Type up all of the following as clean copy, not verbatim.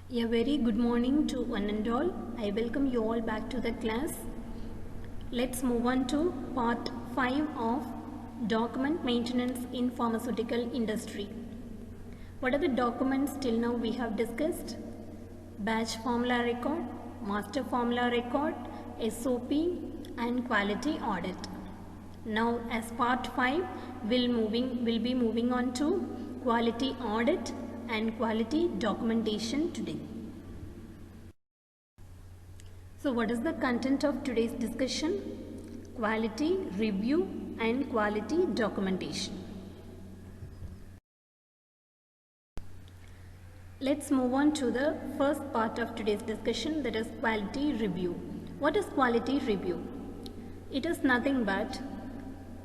A very good morning to one and all. I welcome you all back to the class. Let's move on to part 5 of document maintenance in pharmaceutical industry. What are the documents till now we have discussed? Batch formula record, master formula record, SOP and quality audit. Now as part 5 we'll be moving on to quality audit and quality documentation today. So what is the content of today's discussion? Quality review and quality documentation. Let's move on to the first part of today's discussion, that is quality review. What is quality review? It is nothing but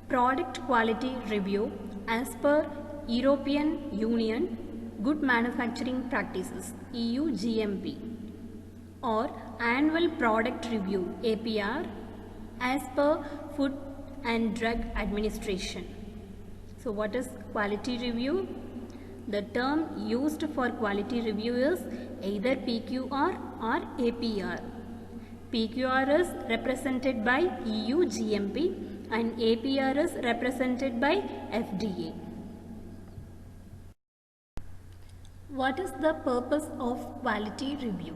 product quality review as per European Union Good Manufacturing Practices EU GMP, or Annual Product Review APR as per Food and Drug Administration. So what is quality review? The term used for quality review is either PQR or APR. PQR is represented by EU GMP and APR is represented by FDA. What is the purpose of quality review?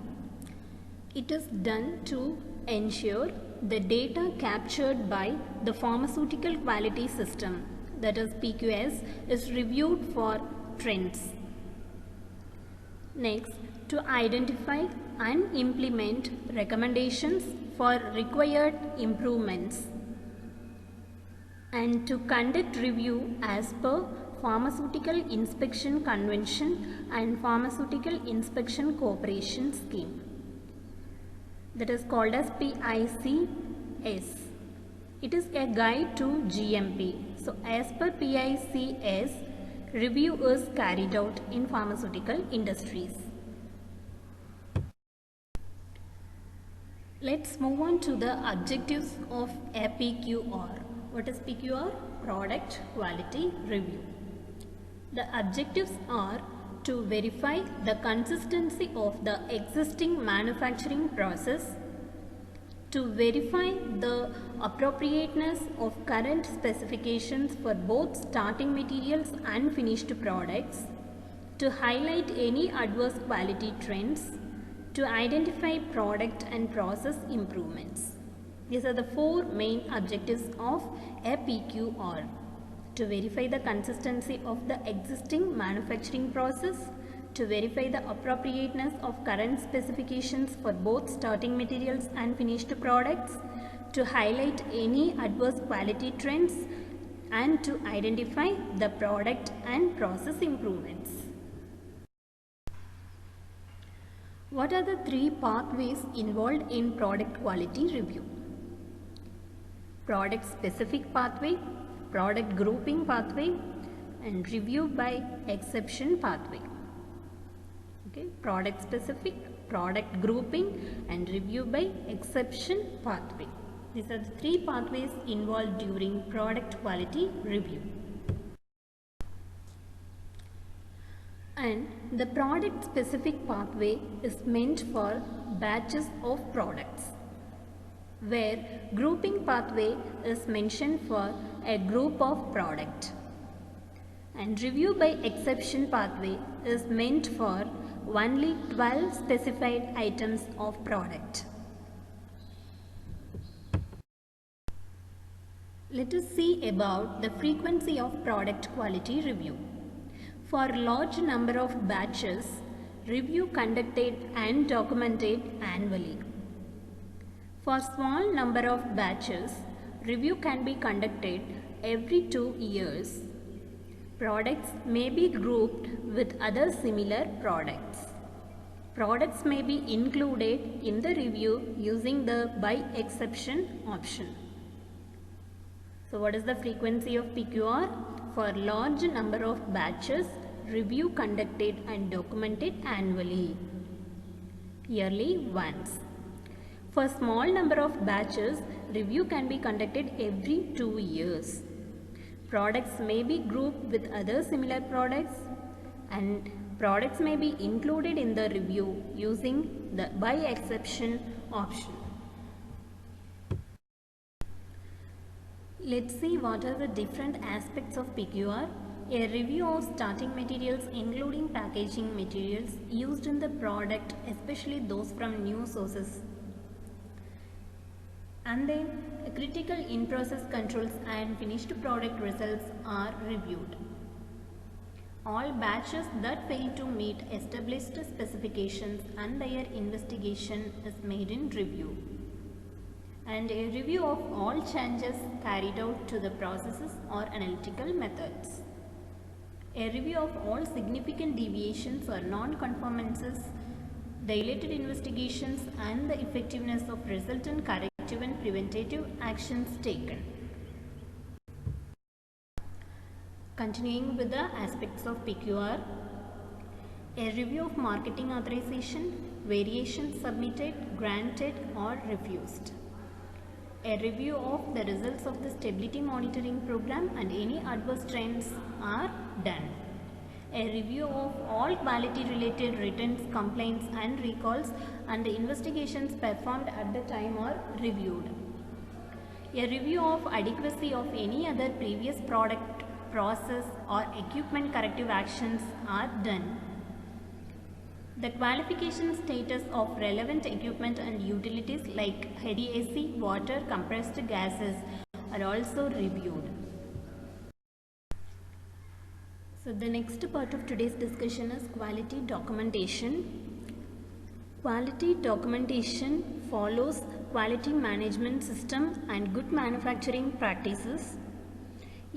It is done to ensure the data captured by the pharmaceutical quality system, that is PQS, is reviewed for trends. Next, to identify and implement recommendations for required improvements, and to conduct review as per Pharmaceutical Inspection Convention and Pharmaceutical Inspection Cooperation Scheme, that is called as PICS. It is a guide to GMP. So as per PICS, review is carried out in pharmaceutical industries. Let's move on to the objectives of a PQR. What is PQR? Product Quality Review. The objectives are to verify the consistency of the existing manufacturing process, to verify the appropriateness of current specifications for both starting materials and finished products, to highlight any adverse quality trends, to identify product and process improvements. These are the 4 main objectives of a PQR. To verify the consistency of the existing manufacturing process, to verify the appropriateness of current specifications for both starting materials and finished products, to highlight any adverse quality trends, and to identify the product and process improvements. What are the 3 pathways involved in product quality review? Product specific pathway, product grouping pathway, and review by exception pathway. Okay, product specific, product grouping, and review by exception pathway. These are the 3 pathways involved during product quality review. And the product specific pathway is meant for batches of products, where grouping pathway is mentioned for a group of product, and review by exception pathway is meant for only 12 specified items of product. Let us see about the frequency of product quality review. For large number of batches, review conducted and documented annually. For small number of batches, review can be conducted every 2 years. Products may be grouped with other similar products. Products may be included in the review using the by exception option. So what is the frequency of PQR? For large number of batches, review conducted and documented annually, yearly once. For small number of batches, review can be conducted every 2 years. Products may be grouped with other similar products, and products may be included in the review using the by exception option. Let's see what are the different aspects of PQR. A review of starting materials including packaging materials used in the product, especially those from new sources. And then critical in-process controls and finished product results are reviewed. All batches that fail to meet established specifications and their investigation is made in review. And a review of all changes carried out to the processes or analytical methods. A review of all significant deviations or non-conformances, the related investigations and the effectiveness of resultant corrective and preventative actions taken. Continuing with the aspects of PQR, a review of marketing authorization, variations submitted, granted or refused. A review of the results of the stability monitoring program and any adverse trends are done. A review of all quality related returns, complaints and recalls and the investigations performed at the time are reviewed. A review of adequacy of any other previous product, process or equipment corrective actions are done. The qualification status of relevant equipment and utilities like HVAC, water, compressed gases are also reviewed. So the next part of today's discussion is quality documentation. Quality documentation follows quality management system and good manufacturing practices.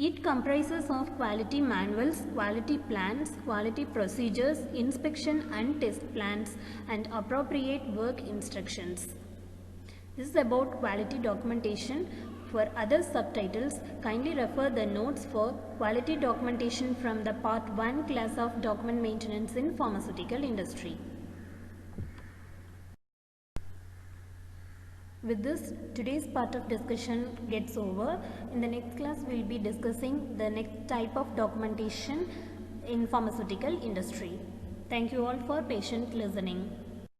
It comprises of quality manuals, quality plans, quality procedures, inspection and test plans and appropriate work instructions. This is about quality documentation. For other subtitles, kindly refer the notes for quality documentation from the Part 1 class of document maintenance in pharmaceutical industry. With this, today's part of discussion gets over. In the next class, we will be discussing the next type of documentation in pharmaceutical industry. Thank you all for patient listening.